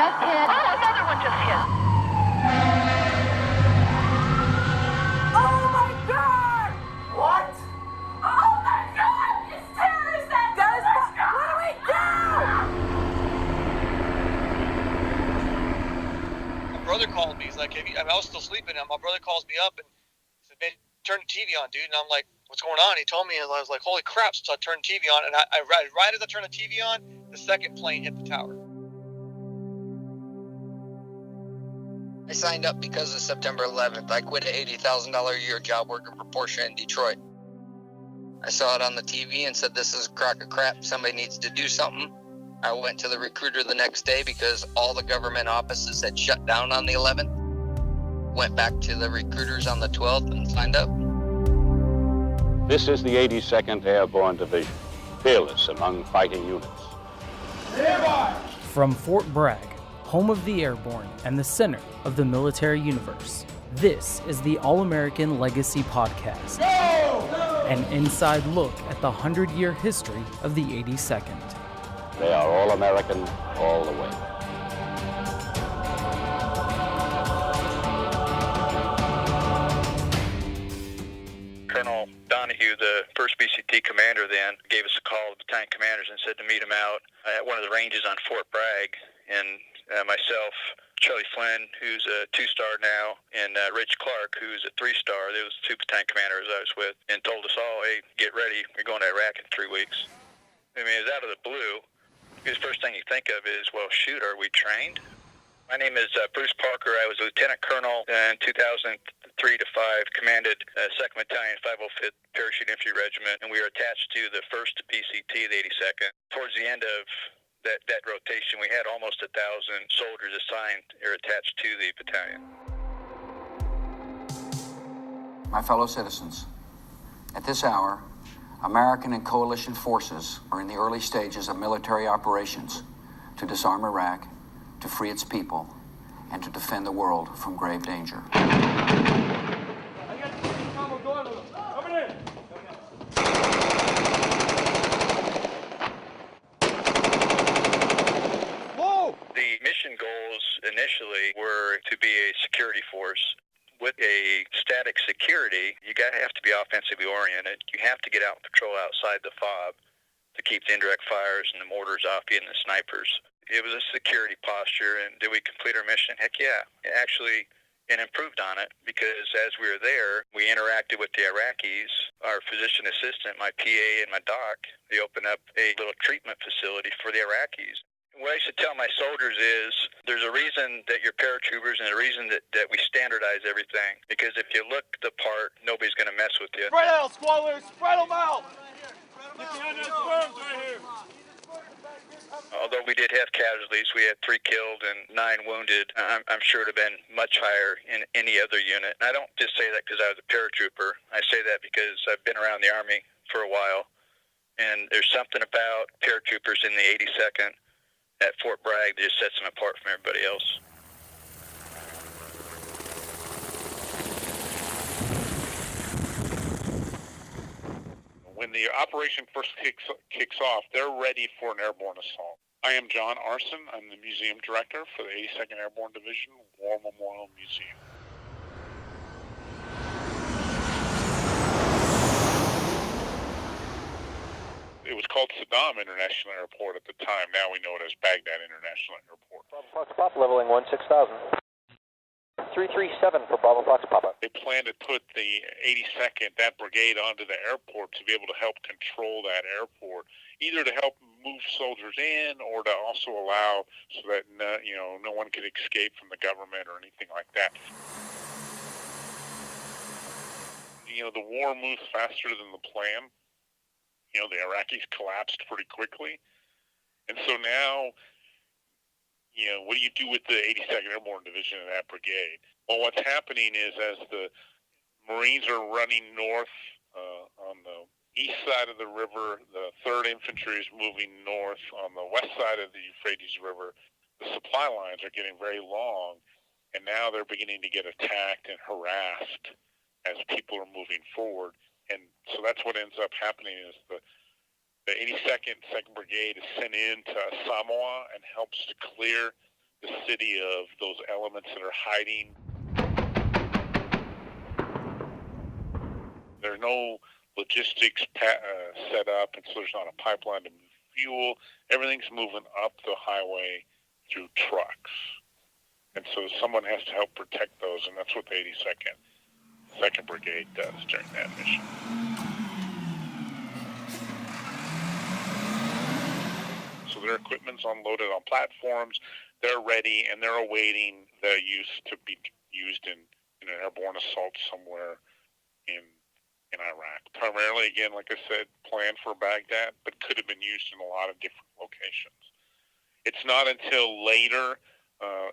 just hit. Oh, another one just hit. Oh my God! What? Oh my God! It's terrorists! That is what do we do? My brother called me. He's like, I was still sleeping, and my brother calls me up and said, "Man, turn the TV on, dude." And I'm like, "What's going on?" He told me, and I was like, "Holy crap!" So I turned the TV on, and right as I turned the TV on, the second plane hit the tower. I signed up because of September 11th. I quit an $80,000 a year job working for Porsche in Detroit. I saw it on the TV and said, this is a crock of crap. Somebody needs to do something. I went to the recruiter the next day because all the government offices had shut down on the 11th. Went back to the recruiters on the 12th and signed up. This is the 82nd Airborne Division, fearless among fighting units. From Fort Bragg, home of the Airborne and the center of the military universe, this is the All-American Legacy Podcast, an inside look at the 100-year history of the 82nd. They are all American all the way. Colonel Donahue, the 1st BCT commander then, gave us a call to battalion commanders and said to meet him out at one of the ranges on Fort Bragg. And myself, Charlie Flynn, who's a 2-star now, and Rich Clark, who's a 3-star, there was 2 battalion commanders I was with, and told us all, hey, get ready, we're going to Iraq in 3 weeks. I mean, it was out of the blue. The first thing you think of is, well, shoot, are we trained? My name is Bruce Parker. I was a lieutenant colonel in 2003 to 5, commanded 2nd Battalion, 505th Parachute Infantry Regiment, and we were attached to the 1st BCT, the 82nd. Towards the end of that rotation, we had almost 1,000 soldiers assigned or attached to the battalion. My fellow citizens, at this hour, American and coalition forces are in the early stages of military operations to disarm Iraq, to free its people, and to defend the world from grave danger. The mission goals initially were to be a security force. With a static security, you have to be offensively oriented. You have to get out and patrol outside the FOB to keep the indirect fires and the mortars off you and the snipers. It was a security posture, and did we complete our mission? Heck yeah. Actually, and improved on it, because as we were there, we interacted with the Iraqis. Our physician assistant, my PA, and my doc, they opened up a little treatment facility for the Iraqis. What I should tell my soldiers is there's a reason that you're paratroopers and a reason that we standardize everything. Because if you look the part, nobody's going to mess with you. Spread out, squadron! Spread them out! Get behind those berms right here! Although we did have casualties, we had 3 killed and 9 wounded. I'm sure it would have been much higher in any other unit. And I don't just say that because I was a paratrooper. I say that because I've been around the Army for a while. And there's something about paratroopers in the 82nd at Fort Bragg that just sets them apart from everybody else. When the operation first kicks off, they're ready for an airborne assault. I am John Arson. I'm the museum director for the 82nd Airborne Division War Memorial Museum. It was called Saddam International Airport at the time. Now we know it as Baghdad International Airport. Bravo Fox Pop, leveling 16,000. 337 for Bravo Fox Papa. They planned to put the 82nd, that brigade, onto the airport to be able to help control that airport, either to help move soldiers in or to also allow so that no one could escape from the government or anything like that. The war moved faster than the plan. The Iraqis collapsed pretty quickly. And so now, what do you do with the 82nd Airborne Division and that brigade? Well, what's happening is as the Marines are running north on the east side of the river, the 3rd Infantry is moving north on the west side of the Euphrates River. The supply lines are getting very long, and now they're beginning to get attacked and harassed as people are moving forward. And so that's what ends up happening is the 82nd, 2nd Brigade is sent into Samoa and helps to clear the city of those elements that are hiding. There's no logistics set up, and so there's not a pipeline to move fuel. Everything's moving up the highway through trucks. And so someone has to help protect those, and that's what the 2nd Brigade does during that mission. So their equipment's unloaded on platforms. They're ready, and they're awaiting the use to be used in an airborne assault somewhere in Iraq. Primarily, again, like I said, planned for Baghdad, but could have been used in a lot of different locations. It's not until later,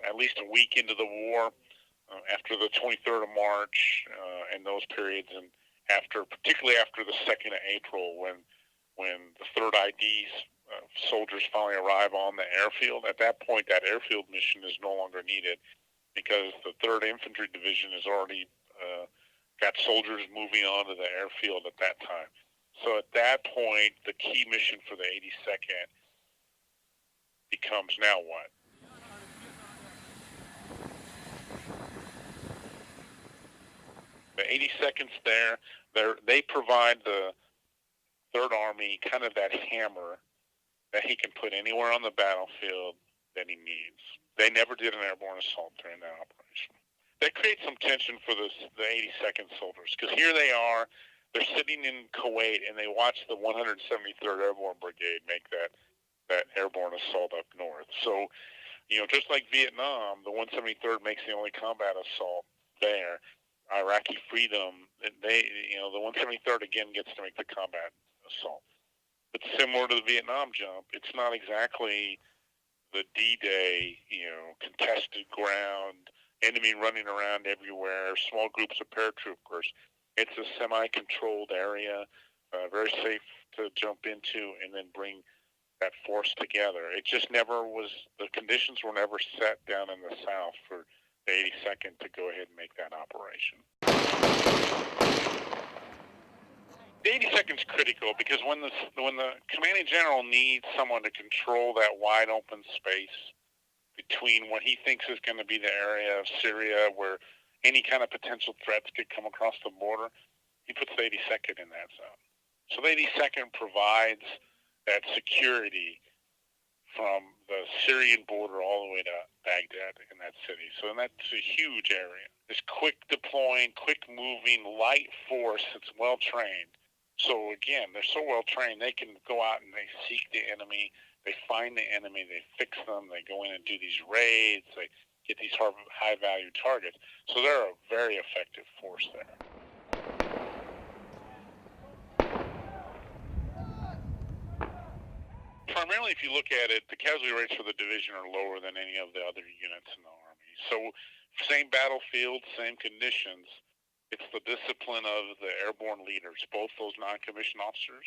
at least a week into the war, after the 23rd of March and those periods, and particularly after the 2nd of April, when the 3rd ID's soldiers finally arrive on the airfield. At that point, that airfield mission is no longer needed because the 3rd Infantry Division has already got soldiers moving on to the airfield at that time. So at that point, the key mission for the 82nd becomes now what? The 82nd's there. They provide the 3rd Army kind of that hammer that he can put anywhere on the battlefield that he needs. They never did an airborne assault during that operation. That creates some tension for the 82nd soldiers, because here they are, they're sitting in Kuwait, and they watch the 173rd Airborne Brigade make that airborne assault up north. So, just like Vietnam, the 173rd makes the only combat assault there. Iraqi Freedom, the 173rd again gets to make the combat assault. But similar to the Vietnam jump, it's not exactly the D-Day, contested ground, enemy running around everywhere, small groups of paratroopers. It's a semi-controlled area, very safe to jump into and then bring that force together. It just never was, the conditions were never set down in the South for the 82nd to go ahead and make that operation. The 82nd is critical because when the commanding general needs someone to control that wide open space between what he thinks is going to be the area of Syria where any kind of potential threats could come across the border, he puts the 82nd in that zone. So the 82nd provides that security from the Syrian border all the way to Baghdad in that city. So that's a huge area. This quick deploying, quick moving, light force that's well trained. So again, they're so well trained, they can go out and they seek the enemy, they find the enemy, they fix them, they go in and do these raids, they get these high value targets. So they're a very effective force there. Primarily, if you look at it, the casualty rates for the division are lower than any of the other units in the Army. So same battlefield, same conditions. It's the discipline of the airborne leaders, both those non-commissioned officers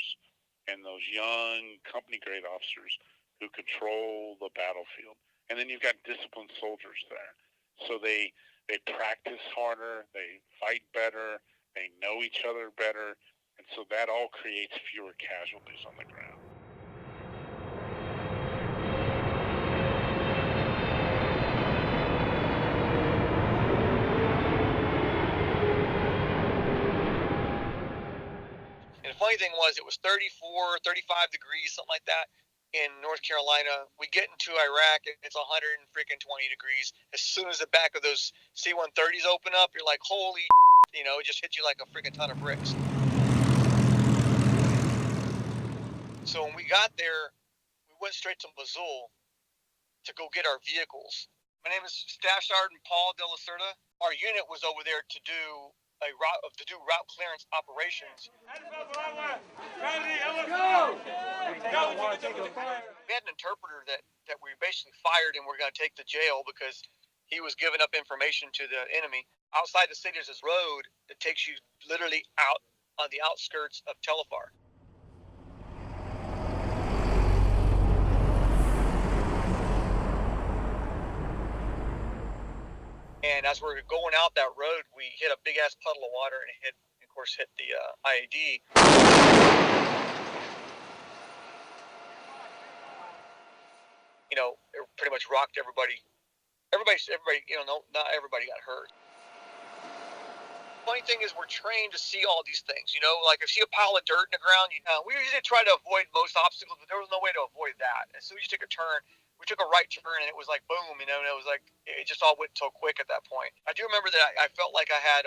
and those young company-grade officers who control the battlefield. And then you've got disciplined soldiers there. So they practice harder, they fight better, they know each other better, and so that all creates fewer casualties on the ground. And the funny thing was, it was 34, 35 degrees, something like that, in North Carolina. We get into Iraq, and it's 120 degrees. As soon as the back of those C-130s open up, you're like, holy shit, it just hit you like a freaking ton of bricks. So when we got there, we went straight to Mosul to go get our vehicles. My name is Staff Sergeant Paul De La Cerda. Our unit was over there to do route clearance operations. We had an interpreter that we basically fired and we're going to take to jail because he was giving up information to the enemy. Outside the city is this road that takes you literally out on the outskirts of Tel Afar. And as we're going out that road, we hit a big ass puddle of water and hit the IED. It pretty much rocked everybody Everybody, not everybody got hurt. Funny thing is, we're trained to see all these things. Like if you see a pile of dirt in the ground, we usually try to avoid most obstacles, but there was no way to avoid that. As soon as you took a turn, we took a right turn, and it was like boom, and it was like it just all went so quick at that point. I do remember that I felt like I had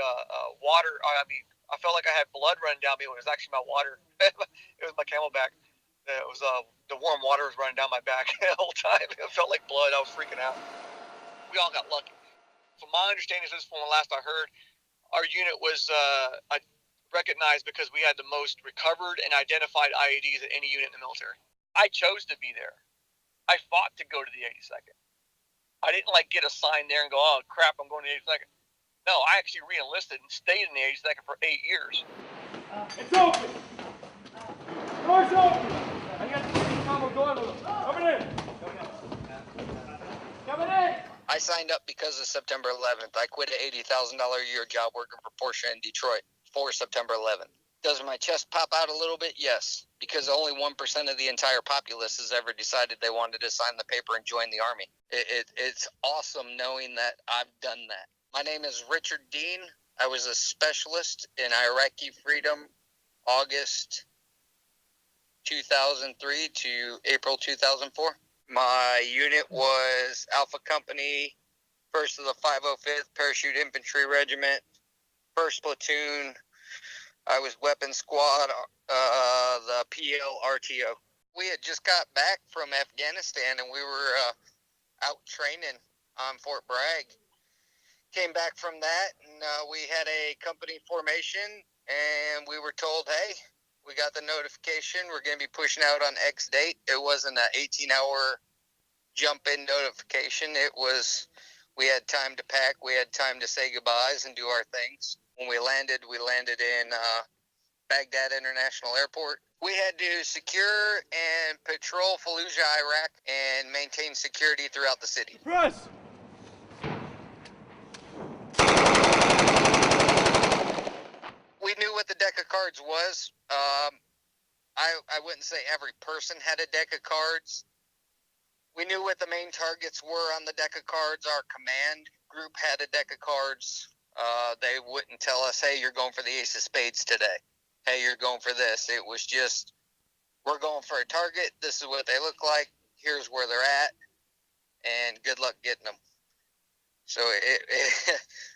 water. I felt like I had blood running down me when it was actually my water. It was my Camelback. It was the warm water was running down my back the whole time. It felt like blood. I was freaking out. We all got lucky. From my understanding, this from the last I heard, our unit was recognized because we had the most recovered and identified IEDs of any unit in the military. I chose to be there. I fought to go to the 82nd. I didn't get a sign there and go, oh crap, I'm going to the 82nd. No, I actually re-enlisted and stayed in the 82nd for 8 years. It's open! Door's open! I got the combo going with them. Coming in! Coming in! I signed up because of September 11th. I quit an $80,000 a year job working for Porsche in Detroit for September 11th. Does my chest pop out a little bit? Yes, because only 1% of the entire populace has ever decided they wanted to sign the paper and join the Army. It's awesome knowing that I've done that. My name is Richard Dean. I was a specialist in Iraqi Freedom, August 2003 to April 2004. My unit was Alpha Company, 1st of the 505th Parachute Infantry Regiment, 1st Platoon. I was Weapons Squad, the PL-RTO. We had just got back from Afghanistan, and we were out training on Fort Bragg. Came back from that, and we had a company formation, and we were told, hey, we got the notification. We're going to be pushing out on X date. It wasn't an 18-hour jump-in notification. It was, we had time to pack. We had time to say goodbyes and do our things. When we landed in Baghdad International Airport. We had to secure and patrol Fallujah, Iraq, and maintain security throughout the city. Press! We knew what the deck of cards was. I wouldn't say every person had a deck of cards. We knew what the main targets were on the deck of cards. Our command group had a deck of cards. They wouldn't tell us, hey, you're going for the ace of spades today. Hey, you're going for this. It was just, we're going for a target. This is what they look like. Here's where they're at. And good luck getting them. So,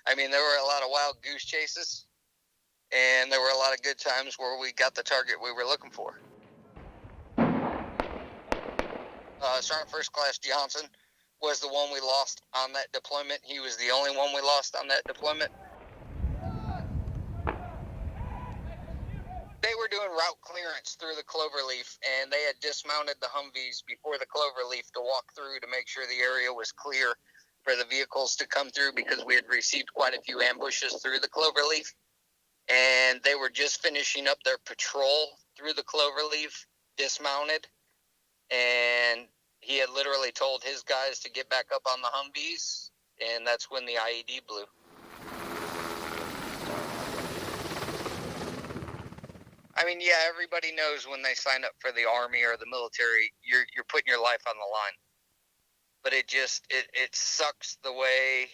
I mean, there were a lot of wild goose chases. And there were a lot of good times where we got the target we were looking for. Sergeant First Class Johnson was the one we lost on that deployment. He was the only one we lost on that deployment. They were doing route clearance through the Cloverleaf, and they had dismounted the Humvees before the Cloverleaf to walk through to make sure the area was clear for the vehicles to come through, because we had received quite a few ambushes through the Cloverleaf. And they were just finishing up their patrol through the Cloverleaf, dismounted, and he had literally told his guys to get back up on the Humvees, and that's when the IED blew. I mean, yeah, everybody knows when they sign up for the Army or the military, you're putting your life on the line. But it sucks the way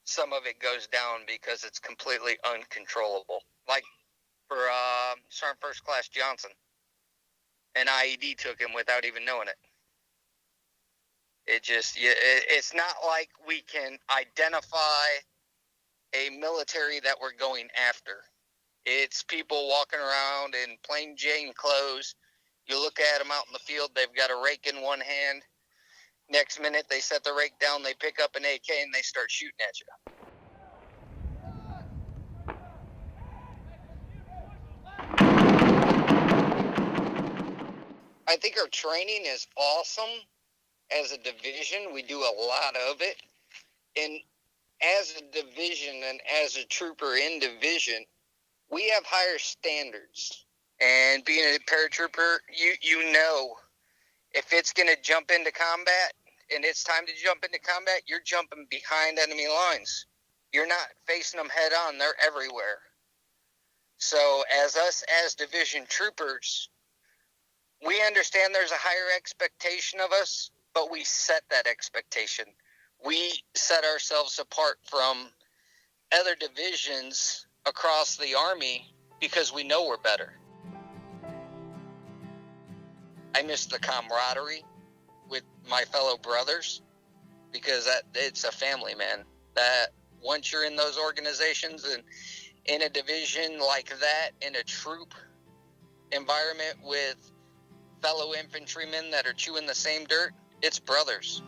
some of it goes down, because it's completely uncontrollable. Like for Sergeant First Class Johnson, an IED took him without even knowing it. It's not like we can identify a military that we're going after. It's people walking around in plain Jane clothes. You look at them out in the field, they've got a rake in one hand. Next minute, they set the rake down, they pick up an AK, and they start shooting at you. I think our training is awesome. As a division, we do a lot of it. And as a division and as a trooper in division, we have higher standards. And being a paratrooper, you know, if it's going to jump into combat, and it's time to jump into combat, you're jumping behind enemy lines. You're not facing them head on. They're everywhere. So as division troopers, we understand there's a higher expectation of us, but we set that expectation. we set ourselves apart from other divisions across the Army because we know we're better. I miss the camaraderie with my fellow brothers because it's a family, man. That once you're in those organizations and in a division like that, in a troop environment with fellow infantrymen that are chewing the same dirt, it's brothers.